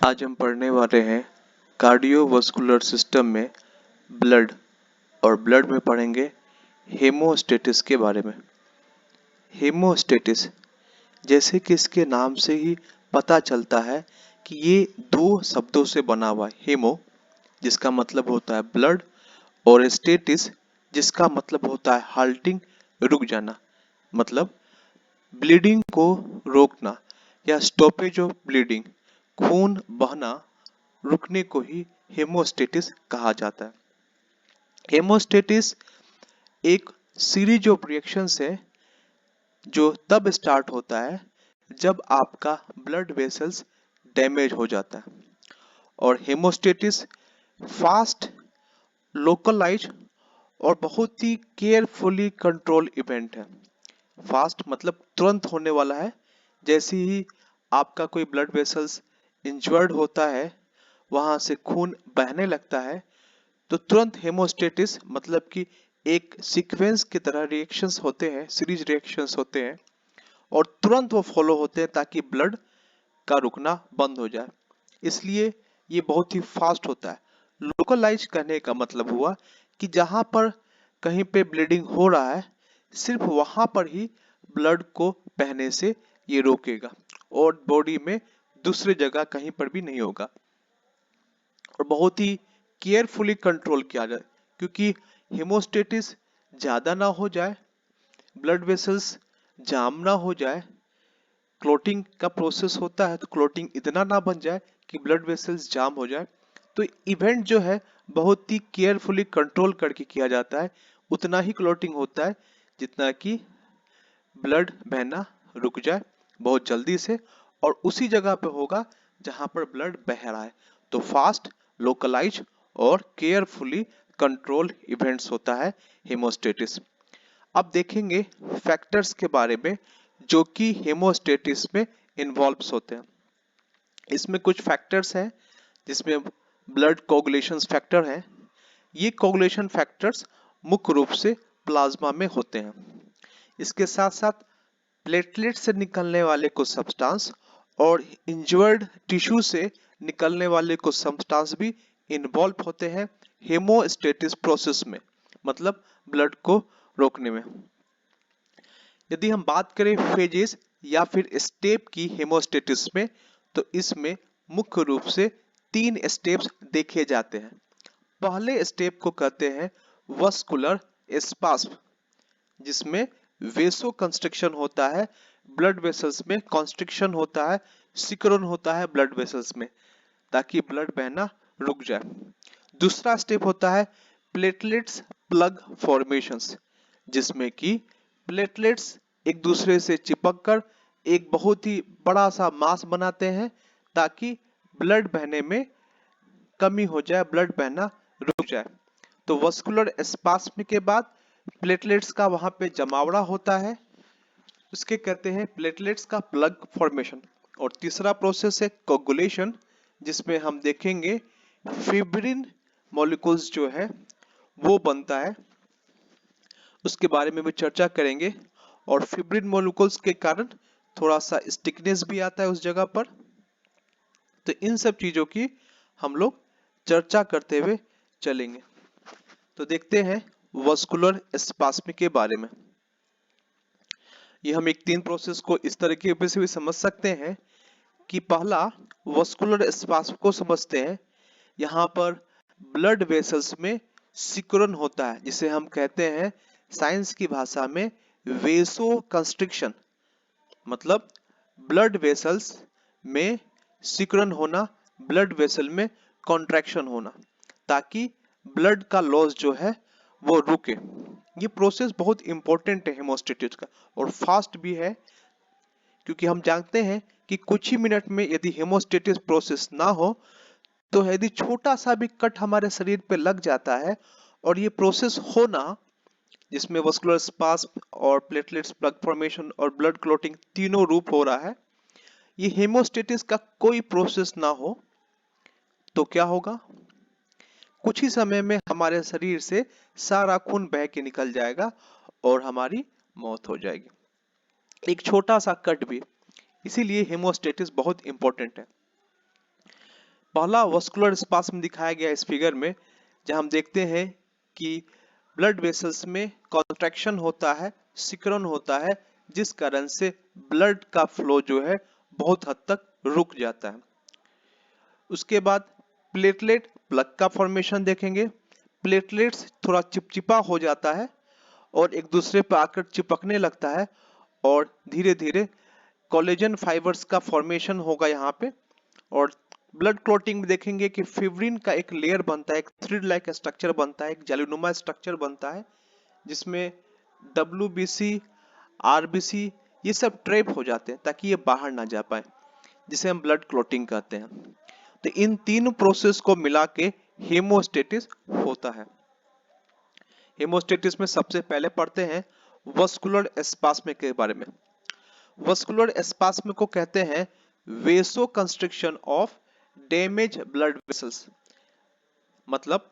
आज हम पढ़ने वाले हैं कार्डियोवास्कुलर सिस्टम में ब्लड और ब्लड में पढ़ेंगे हेमोस्टेटिस के बारे में। हेमोस्टेटिस जैसे कि इसके नाम से ही पता चलता है कि ये दो शब्दों से बना हुआ है। हेमो जिसका मतलब होता है ब्लड और स्टेटिस जिसका मतलब होता है हाल्टिंग, रुक जाना, मतलब ब्लीडिंग को रोकना या स्टॉपेज ऑफ ब्लीडिंग, खून बहना रुकने को ही हेमोस्टेटिस कहा जाता है। हेमोस्टेटिस एक सीरीज ऑफ रिएक्शंस है जो तब स्टार्ट होता है जब आपका ब्लड वेसल्स डैमेज हो जाता है। और हेमोस्टेटिस फास्ट, लोकलाइज और बहुत ही केयरफुली कंट्रोल इवेंट है। फास्ट मतलब तुरंत होने वाला है। जैसे ही आपका कोई ब्लड वेसल्स इंजर्ड होता है, वहां से खून बहने लगता है, तो तुरंत हेमोस्टेटिस मतलब कि एक सीक्वेंस की तरह रिएक्शंस होते हैं, सीरीज रिएक्शंस होते हैं और तुरंत वो फॉलो होते हैं ताकि ब्लड का रुकना बंद हो जाए। इसलिए ये बहुत ही फास्ट होता है। लोकलाइज करने का मतलब हुआ कि जहां पर कहीं पे ब्लीडिंग हो रहा है, सिर्फ वहां पर ही ब्लड को बहने से ये रोकेगा और बॉडी में दूसरी जगह कहीं पर भी नहीं होगा। और बहुत ही केयरफुली कंट्रोल किया जाए क्योंकि हेमोस्टेटिस ज्यादा ना हो जाए, ब्लड वेसल्स जाम ना हो जाए। क्लोटिंग का प्रोसेस होता है तो क्लोटिंग इतना ना बन जाए कि ब्लड वेसल्स जाम हो जाए। तो इवेंट जो है बहुत ही केयरफुली कंट्रोल करके किया जाता है। उतना ही क्लोटिंग होता है जितना कि ब्लड बहना रुक जाए बहुत जल्दी से और उसी जगह पे होगा जहां पर ब्लड बह रहा है। तो फास्ट, लोकलाइज और केयरफुली कंट्रोल इवेंट्स होता है हेमोस्टेटिस। अब देखेंगे फैक्टर्स के बारे में जो कि हेमोस्टेटिस में इन्वॉल्व होते हैं। इसमें कुछ फैक्टर्स हैं जिसमें ब्लड कोगुलेशन फैक्टर है। ये कोगुलेशन फैक्टर्स मुख्य रूप से प्लाज्मा में होते हैं। इसके साथ साथ प्लेटलेट से निकलने वाले कुछ सब्सटेंस और इंजर्ड टिश्यू से निकलने वाले कुछ सब्सटेंस भी इन्वॉल्व होते हैं हेमोस्टेटिस प्रोसेस में, मतलब ब्लड को रोकने में। यदि हम बात करें फेजेस या फिर स्टेप की हेमोस्टेटिस में, तो इसमें मुख्य रूप से 3 स्टेप्स देखे जाते हैं। पहले स्टेप को कहते हैं वस्कुलर स्पास्म, जिसमें वेसो कंस्ट्रिक्शन होता है, ब्लड वेसल्स में कंस्ट्रिक्शन होता है, सिकुड़न होता है ब्लड वेसल्स में ताकि ब्लड बहना रुक जाए। दूसरा स्टेप होता है प्लेटलेट्स प्लग फॉर्मेशंस, जिसमें कि प्लेटलेट्स एक दूसरे से चिपक कर एक बहुत ही बड़ा सा मास बनाते हैं ताकि ब्लड बहने में कमी हो जाए, ब्लड बहना रुक जाए। तो वस्कुलर स्पास्म के बाद प्लेटलेट्स का वहां पे जमावड़ा होता है, उसके कहते हैं प्लेटलेट्स का प्लग फॉर्मेशन। और तीसरा प्रोसेस है कोगुलेशन, जिसमें हम देखेंगे फिब्रिन मॉलिक्यूल्स जो है वो बनता है, उसके बारे में भी चर्चा करेंगे। और फिब्रिन मॉलिक्यूल्स के कारण थोड़ा सा स्टिकनेस भी आता है उस जगह पर। तो इन सब चीजों की हम लोग चर्चा करते हुए चलेंगे। तो देखते हैं वस्कुलर स्पास्म के बारे में। ये हम एक 3 प्रोसेस को इस तरीके से भी समझ सकते हैं कि पहला वस्कुलर स्पास्म को समझते हैं। यहाँ पर ब्लड वेसल्स में सिकुड़न होता है, जिसे हम कहते हैं साइंस की भाषा में वेसो कंस्ट्रिक्शन, मतलब ब्लड वेसल्स में सिकुड़न होना, ब्लड वेसल में कॉन्ट्रैक्शन होना ताकि ब्लड का लॉस जो है वो रुके। ये प्रोसेस बहुत इंपॉर्टेंट है हेमोस्टेटिस का और फास्ट भी है, क्योंकि हम जानते हैं कि कुछ ही मिनट में यदि हेमोस्टेटिस प्रोसेस ना हो तो यदि छोटा सा भी कट हमारे शरीर पे लग जाता है और ये प्रोसेस होना, जिसमें वस्कुलर स्पास्म और प्लेटलेट्स प्लग फॉर्मेशन और ब्लड क्लॉटिंग तीनों रूप हो रहा है, ये हेमोस्टेटिस का कोई प्रोसेस ना हो तो क्या होगा? कुछ ही समय में हमारे शरीर से सारा खून बह के निकल जाएगा और हमारी मौत हो जाएगी। एक छोटा सा कट भी। इसीलिए हेमोस्टेटिस बहुत इंपॉर्टेंट है। पहला वस्कुलर स्पास्म दिखाया गया इस फिगर में, जहां हम देखते हैं कि ब्लड वेसल्स में कॉन्ट्रैक्शन होता है, सिकुड़न होता है, जिस कारण से ब्लड का फ्लो जो है बहुत हद तक रुक जाता है। उसके बाद प्लेटलेट प्लग का फॉर्मेशन देखेंगे। प्लेटलेट्स थोड़ा चिपचिपा हो जाता है और एक दूसरे पर आकर चिपकने लगता है और धीरे धीरे कोलेजन फाइबर्स का फॉर्मेशन होगा यहाँ पे। और ब्लड क्लॉटिंग में देखेंगे कि फिब्रिन का एक लेयर बनता है, एक थ्रेड लाइक स्ट्रक्चर बनता है, एक जेलिनुमा स्ट्रक्चर बनता है, जिसमें WBC, RBC ये सब ट्रैप हो जाते हैं ताकि ये बाहर ना जा पाए, जिसे हम ब्लड क्लॉटिंग कहते हैं। तो इन तीन प्रोसेस को मिला के हेमोस्टेटिस होता है। हेमोस्टेटिस में सबसे पहले पढ़ते हैं वस्कुलर स्पास्म के बारे में। वस्कुलर स्पास्म को कहते हैं vasoconstriction of damage blood vessels. मतलब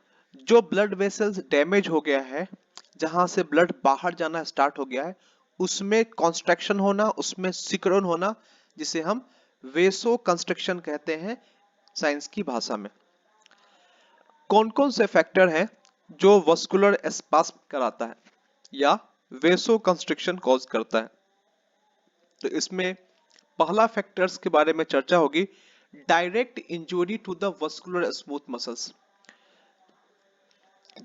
जो ब्लड वेसल्स डैमेज हो गया है, जहां से ब्लड बाहर जाना स्टार्ट हो गया है, उसमें कॉन्स्ट्रक्शन होना, उसमें सिकुड़न होना, जिसे हम वेसो कंस्ट्रक्शन कहते हैं साइंस की भाषा में। कौन कौन से फैक्टर हैं जो वस्कुलर स्पास्म कराता है या वेसो कंस्ट्रिक्शन कॉज करता है? तो इसमें पहला फैक्टर्स के बारे में चर्चा होगी, direct injury to the vascular smooth muscles.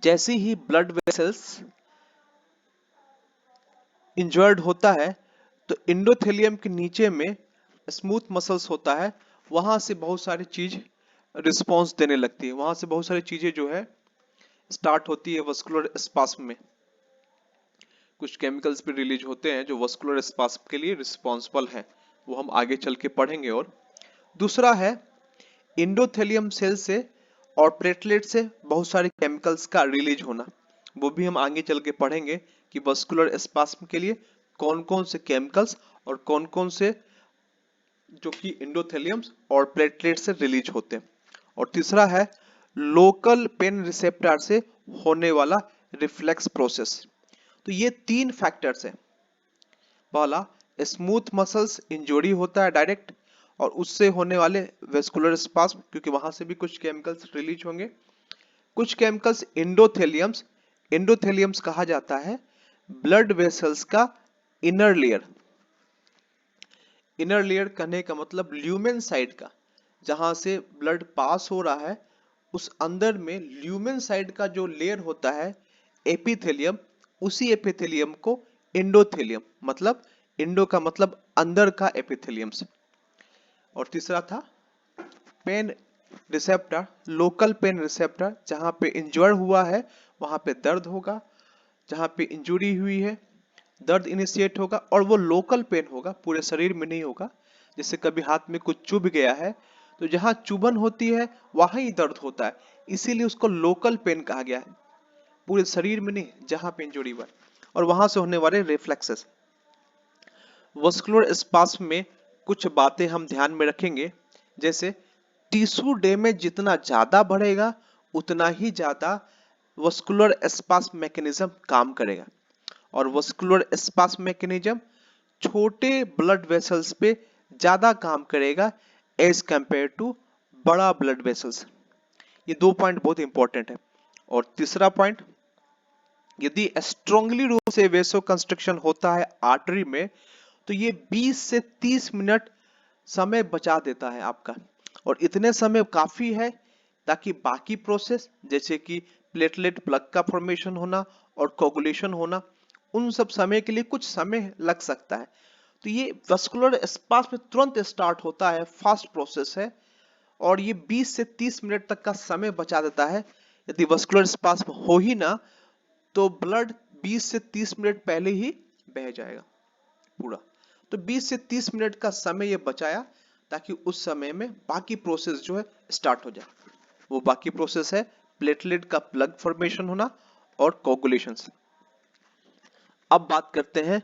जैसे ही ब्लड वेसल्स इंजर्ड होता है तो एंडोथेलियम के नीचे में स्मूथ मसल्स होता है, वहां से बहुत सारी चीज रिस्पॉन्स देने लगती है, वहां से बहुत सारी चीजें जो है स्टार्ट होती है वस्कुलर स्पास्म में। कुछ केमिकल्स भी रिलीज होते हैं जो वस्कुलर स्पास्म के लिए रिस्पॉन्सिबल हैं, वो हम आगे चल के पढ़ेंगे। और दूसरा है एंडोथेलियम सेल से और प्लेटलेट से बहुत सारे केमिकल्स का रिलीज होना, वो भी हम आगे चल के पढ़ेंगे कि वस्कुलर स्पास्म के लिए कौन कौन से केमिकल्स और कौन कौन से जो कि एंडोथेलियम्स और प्लेटलेट से रिलीज होते हैं। और तीसरा है लोकल पेन रिसेप्टर से होने वाला रिफ्लेक्स प्रोसेस। तो ये तीन फैक्टर्स हैं। पहला, स्मूथ मसल्स इंजरी होता है डायरेक्ट, और उससे होने वाले वेस्कुलर स्पास्म, क्योंकि वहां से भी कुछ केमिकल्स रिलीज होंगे। कुछ केमिकल्स एंडोथेलियम्स, एंडोथेलियम्स कहा जाता है ब्लड वेसल्स का इनर लेयर। इनर लेयर कहने का मतलब ल्यूमेन साइड का, जहां से ब्लड पास हो रहा है, उस अंदर में ल्यूमेन साइड का जो लेयर होता है एपिथेलियम, उसी एपिथेलियम को एंडोथेलियम, मतलब एंडो का मतलब अंदर का एपिथेलियम्स। और तीसरा था pain receptor, local pain receptor, जहां पे इंजर्ड हुआ है वहां पे दर्द होगा, जहां पे इंजुरी हुई है दर्द इनिशिएट होगा, और वो लोकल पेन होगा, पूरे शरीर में नहीं होगा। जैसे कभी हाथ में कुछ चुभ गया है तो जहां चुभन होती है वहां ही दर्द होता है, इसीलिए उसको लोकल पेन कहा गया है, पूरे शरीर में नहीं, जहां पे इंजुरी हुआ। और वहां से होने वाले रिफ्लेक्सेस। वस्कुलर स्पास्म में कुछ बातें हम ध्यान में रखेंगे, जैसे टिश्यू डैमेज जितना ज्यादा बढ़ेगा उतना ही ज्यादा वस्कुलर स्पास्म मैकेनिज्म काम करेगा। और वस्कुलर स्पास्म मैकेनिज्म छोटे ब्लड वेसल्स पे ज्यादा काम करेगा एज कंपेयर टू बड़ा ब्लड वेसल्स। ये दो पॉइंट बहुत इंपॉर्टेंट है। और तीसरा पॉइंट, यदि स्ट्रांगली रूप से वेसो कंस्ट्रक्शन होता है आर्टरी में, तो ये 20 से 30 मिनट समय बचा देता है आपका। और इतने समय काफी है ताकि बाकी प्रोसेस जैसे कि प्लेटलेट प्लग का फॉर्मेशन होना और कोगुलेशन होना, उन सब समय के लिए कुछ समय लग सकता है। तो ये वस्कुलर स्पास्म में तुरंत स्टार्ट होता है, फास्ट प्रोसेस है, और ये 20 से 30 मिनट तक का समय बचा देता है। यदि वस्कुलर स्पास्म हो ही ना तो ब्लड 20 से 30 मिनट पहले ही बह जाएगा पूरा। तो 20 से 30 मिनट का समय ये बचाया ताकि उस समय में बाकी प्रोसेस जो है स्टार्ट हो जाए। वो बाकी प्रोसेस है प्लेटलेट का प्लग फॉर्मेशन होना और कोगुलेशन। अब बात करते हैं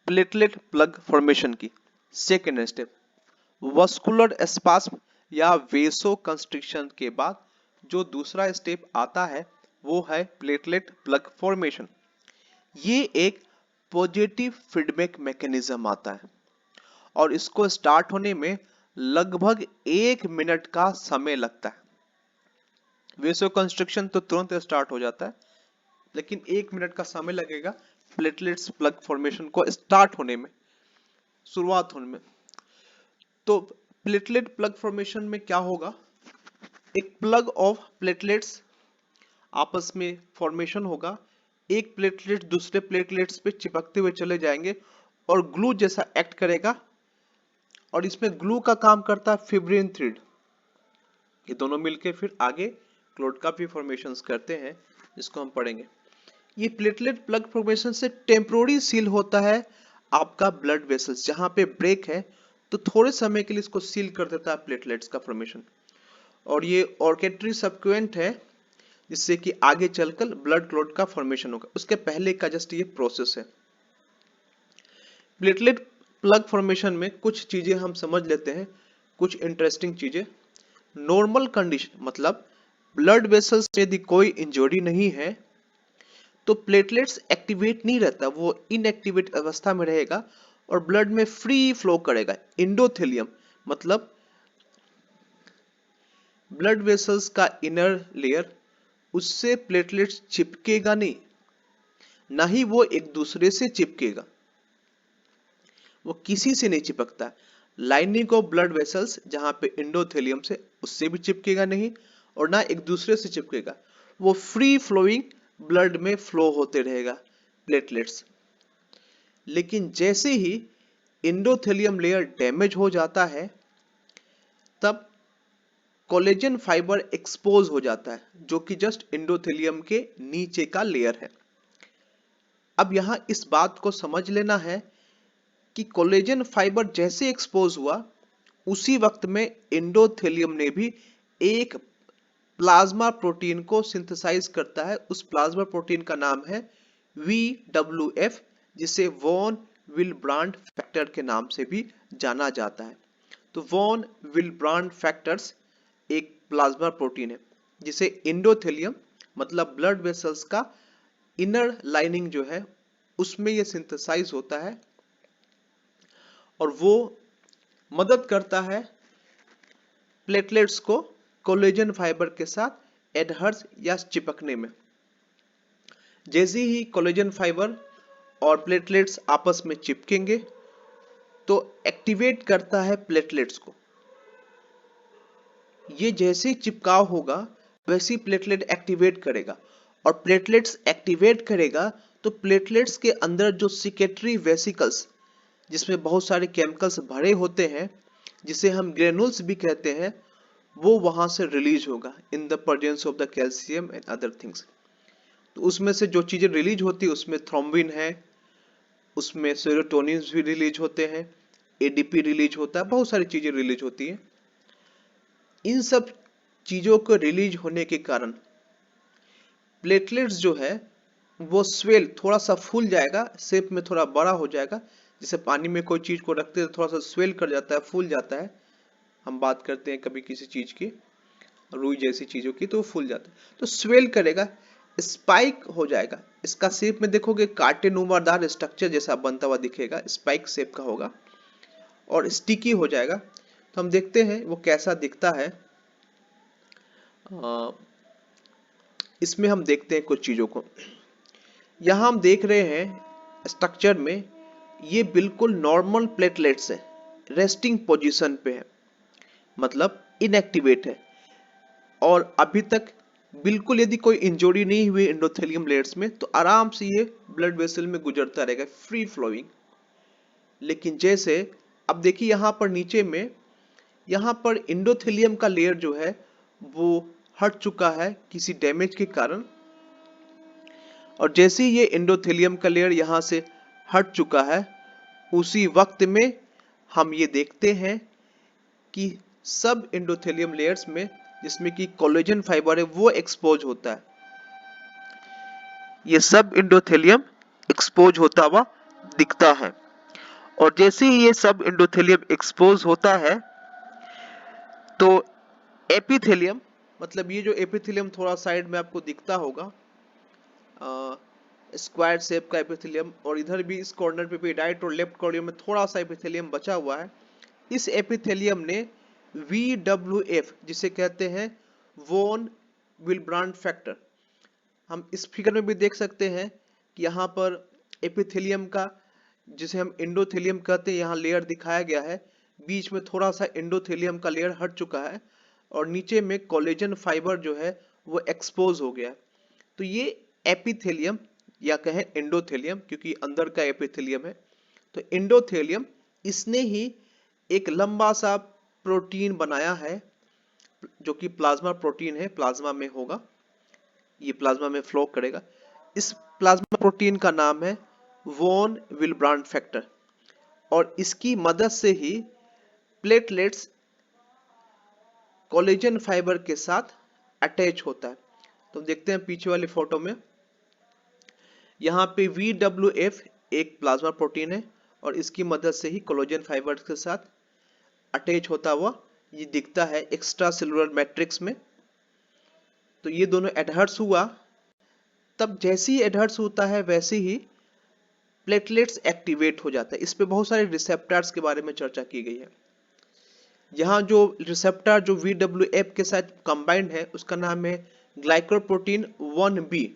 प्लेटलेट प्लग फॉर्मेशन की। सेकेंड स्टेप, वस्कुलर स्पास्म या वेसो कंस्ट्रिक्शन के बाद जो दूसरा स्टेप आता है वो है प्लेटलेट प्लग फॉर्मेशन। ये एक पॉजिटिव फीडबैक मैकेनिज्म आता है और इसको स्टार्ट होने में लगभग 1 मिनट का समय लगता है। वेसो कंस्ट्रक्शन तो तुरंत स्टार्ट हो जाता है, लेकिन 1 मिनट का समय लगेगा प्लेटलेट्स प्लग फॉर्मेशन को स्टार्ट होने में, शुरुआत होने में। तो प्लेटलेट प्लग फॉर्मेशन में क्या होगा, एक प्लग ऑफ प्लेटलेट्स आपस में फॉर्मेशन होगा, एक प्लेटलेट दूसरे प्लेटलेट्स पे चिपकते हुए चले जाएंगे और ग्लू जैसा एक्ट करेगा, और इसमें ग्लू का काम करता है फिब्रिन थ्रेड। ये दोनों मिलके फिर आगे क्लोट का भी फॉर्मेशंस करते हैं, जिसको हम पढ़ेंगे। ये प्लेटलेट प्लग फॉर्मेशन से टेम्पोररी सील होता है आपका ब्लड वेसल्स, जहां पे ब्रेक है तो थोड़े समय के लिए इसको सील कर देता है प्लेटलेट्स का फॉर्मेशन, और ये ऑर्केट्री सबक्वेंट है, जिससे कि आगे चलकर ब्लड क्लॉट का फॉर्मेशन होगा। उसके पहले का जस्ट ये प्रोसेस है। प्लेटलेट प्लग फॉर्मेशन में कुछ चीजें हम समझ लेते हैं, कुछ इंटरेस्टिंग चीजें। नॉर्मल कंडीशन मतलब ब्लड वेसल्स में यदि कोई इंजरी नहीं है तो प्लेटलेट्स एक्टिवेट नहीं रहता, वो इनएक्टिवेट अवस्था में रहेगा और ब्लड में फ्री फ्लो करेगा। एंडोथेलियम मतलब ब्लड वेसल्स का इनर लेयर, उससे प्लेटलेट्स चिपकेगा नहीं, ना ही वो एक दूसरे से चिपकेगा, वो किसी से नहीं चिपकता। लाइनिंग ऑफ ब्लड वेसल्स जहां पे एंडोथेलियम से, उससे भी चिपकेगा नहीं और ना एक दूसरे से चिपकेगा, वो फ्री फ्लोइंग ब्लड में फ्लो होते रहेगा प्लेटलेट्स। लेकिन जैसे ही एंडोथेलियम लेयर डैमेज हो जाता है तब कोलेजन फाइबर एक्सपोज हो जाता है, जो कि जस्ट एंडोथेलियम के नीचे का लेयर है। अब यहां इस बात को समझ लेना है कि कोलेजन फाइबर जैसे एक्सपोज हुआ उसी वक्त में एंडोथेलियम ने भी एक प्लाज्मा प्रोटीन को सिंथेसाइज करता है। उस प्लाज्मा प्रोटीन का नाम है VWF, जिसे वॉन विलब्रांड फैक्टर के नाम से भी जाना जाता है। तो वॉन विलब्रांड फैक्टर्स एक प्लाज्मा प्रोटीन है जिसे एंडोथेलियम मतलब ब्लड वेसल्स का इनर लाइनिंग जो है उसमें यह सिंथेसाइज होता है, और वो मदद करता है प्लेटलेट्स को कोलेजन फाइबर के साथ एडहर्स या चिपकने में। जैसे ही कोलेजन फाइबर और प्लेटलेट्स आपस में चिपकेंगे तो एक्टिवेट करता है प्लेटलेट्स को। ये जैसे ही चिपकाव होगा वैसे ही प्लेटलेट एक्टिवेट करेगा, और प्लेटलेट्स एक्टिवेट करेगा तो प्लेटलेट्स के अंदर जो सिकेटरी वेसिकल्स जिसमें बहुत सारे केमिकल्स भरे होते हैं, जिसे हम ग्रेनुल्स भी कहते हैं, वो वहां से रिलीज होगा in the presence of the calcium and other things. तो उसमें से जो चीजें रिलीज होती है उसमें थ्रोम्बिन है, उसमें सेरोटोनिन भी रिलीज होते हैं, ADP रिलीज होता है, बहुत सारी चीजें रिलीज होती है। इन सब चीजों को रिलीज होने के कारण प्लेटलेट्स जो है वो स्वेल थोड़ा सा फूल जाएगा, शेप में थोड़ा बड़ा हो जाएगा, जैसे पानी में कोई चीज को रखते हैं थोड़ा सा स्वेल कर जाता है, फूल जाता है। हम बात करते हैं कभी किसी चीज की, रुई जैसी चीजों की, तो वो फूल जाता है, तो स्वेल करेगा, स्पाइक हो जाएगा। इसका शेप में देखोगे कांटेनुमादार स्ट्रक्चर जैसा बनता हुआ दिखेगा, स्पाइक शेप का होगा और स्टिकी हो जाएगा। तो हम देखते हैं वो कैसा दिखता है। इसमें हम देखते हैं कुछ चीजों को। यहां हम देख रहे हैं स्ट्रक्चर में ये बिल्कुल नॉर्मल प्लेटलेट्स है, रेस्टिंग पोजीशन पे है, मतलब इनएक्टिवेट है, और अभी तक बिल्कुल यदि कोई इंजरी नहीं हुई एंडोथेलियम लेयर्स में तो आराम से ये ब्लड वेसल में गुजरता रहेगा, फ्री फ्लोइंग। लेकिन जैसे अब देखिए यहां पर नीचे में, यहां पर एंडोथेलियम का लेयर जो है वो हट चुका है किसी डैमेज के कारण, और जैसे ही ये एंडोथेलियम का लेयर यहां से हट चुका है उसी वक्त में हम ये देखते हैं कि सब एंडोथेलियम लेयर्स में जिसमें कि कोलेजन फाइबर है वो एक्सपोज होता है। ये सब एंडोथेलियम एक्सपोज होता हुआ दिखता है, और जैसे ही ये सब एंडोथेलियम एक्सपोज होता है तो एपिथेलियम, मतलब ये जो एपिथेलियम थोड़ा साइड में आपको दिखता होगा, स्क्वायर शेप का एपिथेलियम, और इधर भी इस कॉर्नर पे भी राइट और लेफ्ट कॉर्नर में थोड़ा सा एपिथेलियम बचा हुआ है। इस एपिथेलियम ने VWF जिसे कहते हैं वॉन विल्ब्रांड फैक्टर। हम इस फिगर में भी देख सकते हैं कि यहाँ पर एपिथेलियम का, जिसे हम एंडोथेलियम कहते हैं, यहाँ लेयर दिखाया गया है। बीच में थोड़ा सा एंडोथेलियम का लेयर हट चुका है और नीचे में कोलेजन फाइबर जो है वो एक्सपोज हो गया है। तो ये एपिथेलियम या कहें एंडोथेलियम, क्योंकि अंदर का एपिथेलियम है। तो एंडोथेलियम इसने ही एक लंबा सा प्रोटीन बनाया है जो कि प्लाज्मा प्रोटीन है, प्लाज्मा में होगा, ये प्लाज्मा में फ्लो करेगा। इस प्लाज्मा प्रोटीन का नाम है वॉन विल्ब्रांड फैक्टर और इसकी मदद से ही प्लेटलेट्स कोलेजन फाइबर के साथ अटैच होता है। तो देखते हैं पीछे वाली फोटो में, यहाँ पे VWF एक प्लाज्मा प्रोटीन है और इसकी मदद से ही कोलेजन फाइबर के साथ अटैच होता हुआ ये दिखता है एक्स्ट्रा सेलुलर मैट्रिक्स में। तो ये दोनों एडहर्स हुआ, तब जैसे ही एडहर्स होता है वैसे ही प्लेटलेट्स एक्टिवेट हो जाता है। इस पे बहुत सारे रिसेप्टर्स के बारे में चर्चा की गई है। यहाँ जो रिसेप्टर जो VWF के साथ कंबाइंड है उसका नाम है ग्लाइकोप्रोटीन 1B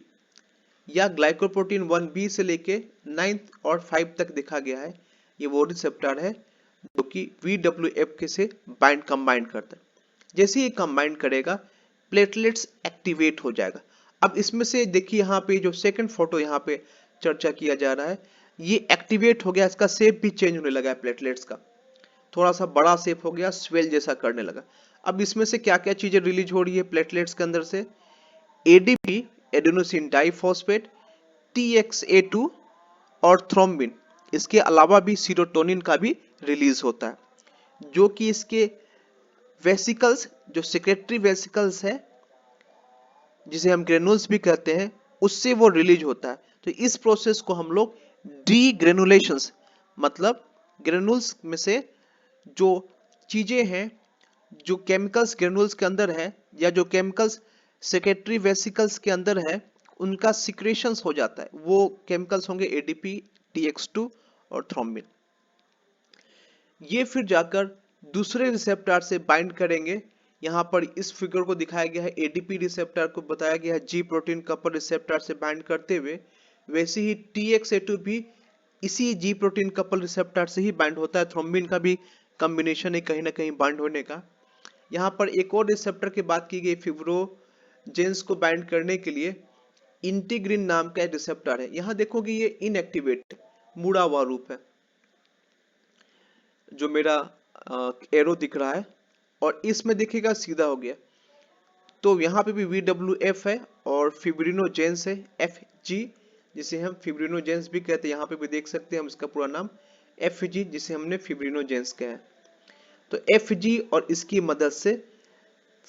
या ग्लाइकोप्रोटीन 1B से लेके 9th और 5 तक देखा गया है। ये वो रिसेप्टर है जो कि VWF के से कंबाइंड करता है। जैसे ही कंबाइंड करेगा प्लेटलेट्स एक्टिवेट हो जाएगा। अब इसमें से देखिए यहाँ पे जो सेकंड फोटो यहाँ पे चर्चा किया जा रहा है, ये एक्टिवेट हो गया, इसका शेप भी चेंज होने लगा है, प्लेटलेट्स का थोड़ा सा बड़ा शेप हो गया, स्वेल जैसा करने लगा। अब इसमें से क्या क्या चीजें रिलीज हो रही है प्लेटलेट्स के अंदर से, ADP एडेनोसिन डाइफॉस्फेट, TXA2 और थ्रोम्बिन। इसके अलावा भी सीरोटोनिन का भी रिलीज होता है जो कि इसके वेसिकल्स, जो सेक्रेटरी वेसिकल्स है जिसे हम ग्रेनुल्स भी कहते हैं, उससे वो रिलीज होता है। तो इस प्रोसेस को हम लोग डीग्रेनुलेशंस, मतलब ग्रेनुल्स में से जो चीजें हैं, जो केमिकल्स ग्रेनुल्स के अंदर है या जो केमिकल्स सेक्रेटरी वेसिकल्स के अंदर है, उनका सिक्रेशंस हो जाता है। वो केमिकल्स होंगे ADP, TX2 और थ्रोम्बिन। ये फिर जाकर दूसरे रिसेप्टर से बाइंड करेंगे। यहाँ पर इस फिगर को दिखाया गया है, ADP रिसेप्टर को बताया गया है G प्रोटीन कपल रिसेप्टर से बाइंड करते हुए, वैसे ही TXA2 भी इसी G प्रोटीन कपल रिसेप्टर से ही बाइंड होता है। थ्रोम्बिन का भी कॉम्बिनेशन है कहीं ना कहीं बाइंड होने का। यहाँ पर एक और रिसेप्टर की बात की गई, फिब्रोजेंस को बाइंड करने के लिए इंटीग्रिन नाम का रिसेप्टर है। यहाँ देखोगे ये इनएक्टिवेट मुड़ा हुआ रूप है, जो मेरा एरो दिख रहा है, और इसमें देखिएगा सीधा हो गया। तो यहाँ पे भी VWF है और फिब्रिनोजेंस है FG, जिसे हम फिब्रिनोजेंस भी कहते हैं। यहाँ पे भी देख सकते हैं हम इसका पूरा नाम FG, जिसे हमने फिब्रिनोजेंस कहा है। तो FG और इसकी मदद से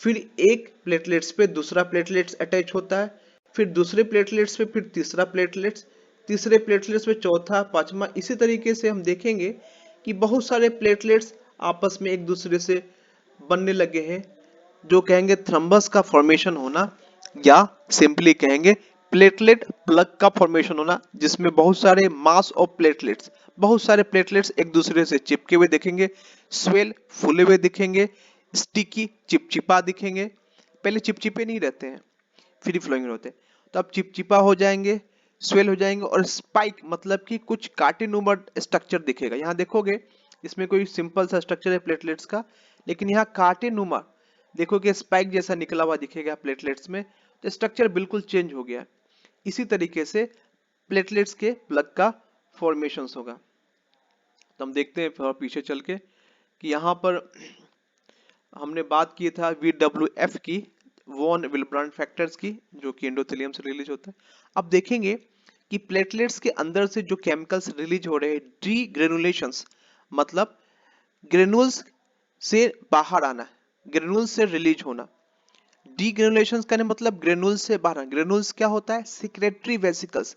फिर एक प्लेटलेट्स पे दूसरा प्लेटलेट्स अटैच होता है, फिर दूसरे प्लेटलेट्स पे फिर तीसरा प्लेटलेट्स, तीसरे प्लेटलेट्स पे चौथा, पांचवा। इसी तरीके से हम देखेंगे कि बहुत सारे प्लेटलेट्स आपस में एक दूसरे से बनने लगे हैं, जो कहेंगे थ्रम्बस का फॉर्मेशन होना, या सिंपली कहेंगे प्लेटलेट प्लग का फॉर्मेशन होना, जिसमें बहुत सारे मास ऑफ प्लेटलेट्स, बहुत सारे प्लेटलेट्स एक दूसरे से चिपके हुए दिखेंगे, स्वेल फूले हुए दिखेंगे, स्टिकी चिपचिपा दिखेंगे। पहले चिपचिपे नहीं रहते हैं, फ्री फ्लोइंग होते हैं, तो अब चिपचिपा हो जाएंगे, स्वेल हो जाएंगे, और स्पाइक मतलब कि कुछ कार्टिनोमर स्ट्रक्चर दिखेगा। यहाँ देखोगे इसमें कोई सिंपल सा स्ट्रक्चर है प्लेटलेट्स का, लेकिन यहाँ कार्टिनोमर देखोगे स्पाइक जैसा निकला हुआ दिखेगा प्लेटलेट्स में, तो स्ट्रक्चर बिल्कुल चेंज हो गया। इसी तरीके से प्लेटलेट्स के प्लग का फॉर्मेशन होगा। तो हम देखते हैं थोड़ा पीछे चल के कि यहाँ पर हमने बात की था VWF की, वॉन विल्ब्रांड फैक्टर्स की, जो कि एंडोथेलियम से रिलीज होता है। अब देखेंगे कि प्लेटलेट्स के अंदर से जो केमिकल्स रिलीज हो रहे हैं, डीग्रेनुलेशंस, मतलब ग्रेनुल्स से बाहर आना, ग्रेनुल्स से रिलीज होना। डीग्रेनुलेशंस का मतलब ग्रेनुल्स से बाहर। ग्रेनुल्स क्या होता है? Secretary vesicles.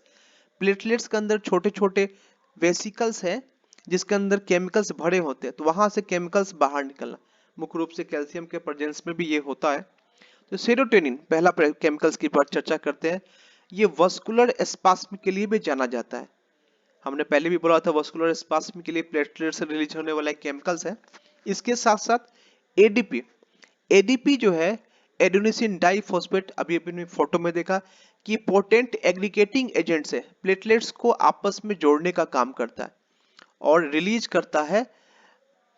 प्लेटलेट्स के अंदर छोटे छोटे वेसिकल्स है जिसके अंदर केमिकल्स भरे होते हैं, तो वहां से केमिकल्स बाहर निकलना, मुख्य रूप से कैल्शियम के प्रेजेंस में भी ये होता है। तो सेरोटोनिन पहला केमिकल्स की बात चर्चा करते हैं। ये वस्कुलर स्पास्म के लिए भी जाना जाता है। हमने पहले भी बोला था वस्कुलर स्पास्म के लिए प्लेटलेट से रिलीज होने वाला केमिकल्स है। इसके साथ साथ ADP, ADP जो है एडेनोसिन डाइफॉस्फेट, अभी अपनी फोटो में देखा कि पोटेंट एग्रीगेटिंग एजेंट्स है, प्लेटलेट्स को आपस में जोड़ने का काम करता है और रिलीज करता है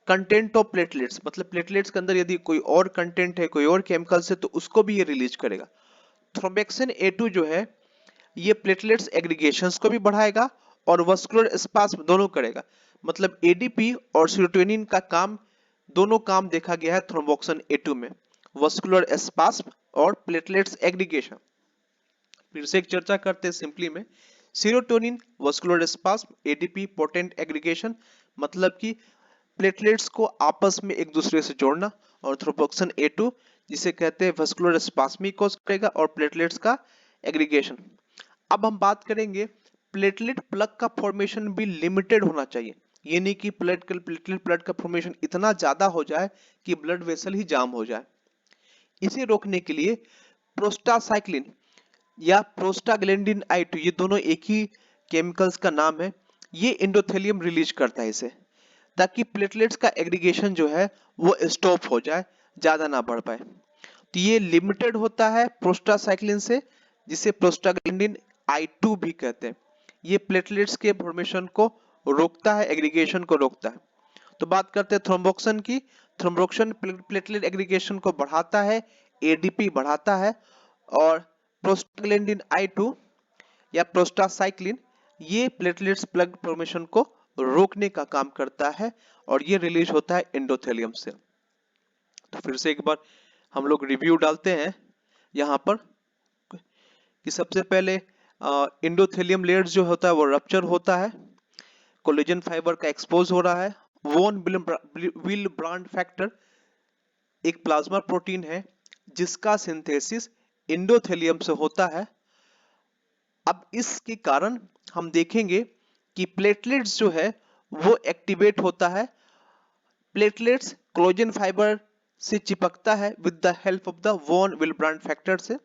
कंटेंट ऑफ प्लेटलेट्स, मतलब प्लेटलेट्स के अंदर यदि कोई और कंटेंट है, कोई और केमिकल्स है, तो उसको भी ये रिलीज करेगा। थ्रोम्बोक्सिन A2 जो है ये प्लेटलेट्स एग्रीगेशंस को भी बढ़ाएगा और वस्कुलर स्पास्म दोनों करेगा। मतलब एडीपी और सीरोटोनिन का काम, दोनों काम देखा गया है थ्रोम्बोक्सिन A2 में, वस्कुलर स्पास्म और प्लेटलेट्स एग्रीगेशन। फिर से एक चर्चा करते हैं सिंपली में, serotonin vascular spasm, ADP potent aggregation, मतलब कि प्लेटलेट्स को आपस में एक दूसरे से जोड़ना, और थ्रोम्बोक्सिन A2 जिसे कहते हैं वस्कुलर स्पास्मिकोस करेगा और प्लेटलेट्स का एग्रीगेशन। अब हम बात करेंगे प्लेटलेट प्लग का फॉर्मेशन भी लिमिटेड होना चाहिए, ये नहीं कि प्लेटलेट प्लग का फॉर्मेशन इतना ज्यादा हो जाए कि ब्लड वेसल ही जाम हो जाए। इसे रोकने के लिए प्रोस्टासाइक्लिन या प्रोस्टाग्लैंडिन I2, ये दोनों एक ही केमिकल्स का नाम है, ये एंडोथेलियम रिलीज करता है इसे, ताकि प्लेटलेट्स का एग्रीगेशन जो है वो स्टॉप हो जाए, ज्यादा ना बढ़ पाए। तो ये लिमिटेड होता है प्रोस्टासाइक्लिन से, जिसे प्रोस्टाग्लैंडिन I2 भी कहते हैं। ये प्लेटलेट्स के फॉर्मेशन को रोकता है, एग्रीगेशन को रोकता है। तो बात करते हैं थ्रोम्बोक्सिन की। थ्रोम्बोक्सिन प्लेटलेट एग्रीगेशन को बढ़ाता है, एडीपी बढ़ाता है, और प्रोस्टाग्लैंडिन I2 या प्रोस्टासाइक्लिन ये प्लेटलेट्स प्लग फॉर्मेशन को रोकने का काम करता है और ये रिलीज होता है एंडोथेलियम से। तो फिर से एक बार हम लोग रिव्यू डालते हैं यहाँ पर कि सबसे पहले एंडोथेलियम लेयर जो होता है वो रप्चर होता है, कोलेजन फाइबर का एक्सपोज हो रहा है। वॉन विलब्रांड फैक्टर एक प्लाज्मा प्रोटीन है जिसका सिंथेसिस एंडोथेलियम से होता है। अब इसके कारण हम देखेंगे कि प्लेटलेट्स जो है वो एक्टिवेट होता है, प्लेटलेट्स कोलेजन फाइबर से चिपकता है with the help of the von Willebrand factor से।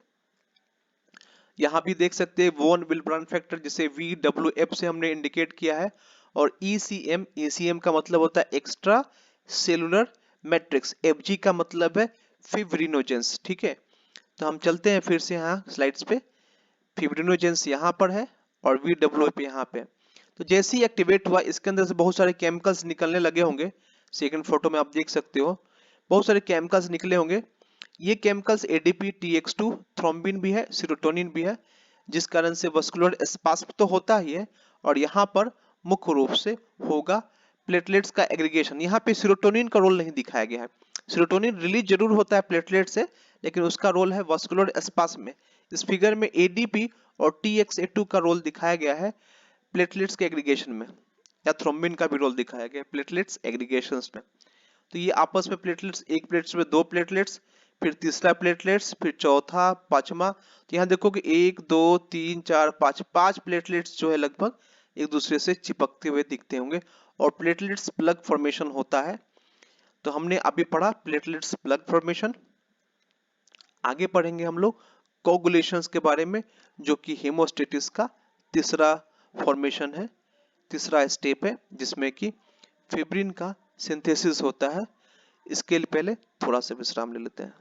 यहां भी देख सकते हैं वॉन विलब्रांड फैक्टर जिसे VWF से हमने इंडिकेट किया है, और ECM का मतलब होता है एक्स्ट्रा सेलुलर मैट्रिक्स, FG का मतलब है फिब्रिनोजेंस। ठीक है, तो हम चलते हैं फिर से यहाँ स्लाइड्स पे। फिब्रिनोजेंस यहाँ पर है और VWF यहाँ पे। तो जैसे ही एक्टिवेट हुआ इसके अंदर से बहुत सारे केमिकल्स निकलने लगे होंगे, सेकंड फोटो में आप देख सकते हो बहुत सारे केमिकल्स निकले होंगे। ये केमिकल्स ADP, TX2, थ्रोम्बिन भी है, सीरोटोनिन भी है, जिस कारण से वस्कुलर स्पास्म तो होता ही है, और यहाँ पर मुख्य रूप से होगा प्लेटलेट्स का एग्रीगेशन। यहाँ पे सीरोटोनिन का रोल नहीं दिखाया गया है, सीरोटोनिन रिलीज जरूर होता है प्लेटलेट से, लेकिन उसका रोल है वस्कुलर स्पास्म में। इस फिगर में ADP और TXA2 का रोल दिखाया गया है प्लेटलेट्स के एग्रीगेशन में, या थ्रोम्बिन का भी रोल दिखाया गया है प्लेटलेट्स एग्रीगेशंस में। तो ये आपस में प्लेटलेट्स, एक प्लेट्स में दो प्लेटलेट्स, फिर तीसरा प्लेटलेट्स, फिर चौथा, पांचवा। तो यहाँ देखो कि 1 2 3 4 5 5 प्लेटलेट्स जो है लगभग एक दूसरे से चिपकते हुए दिखते होंगे, और प्लेटलेट्स प्लग फॉर्मेशन होता है। तो हमने अभी पढ़ा प्लेटलेट्स प्लग फॉर्मेशन। आगे पढ़ेंगे हम लोग कोगुलेशंस के बारे में, जो कि हेमोस्टेसिस का तीसरा फॉर्मेशन है, तीसरा स्टेप है, जिसमें कि फिब्रिन का सिंथेसिस होता है। इसके लिए पहले थोड़ा सा विश्राम ले लेते हैं।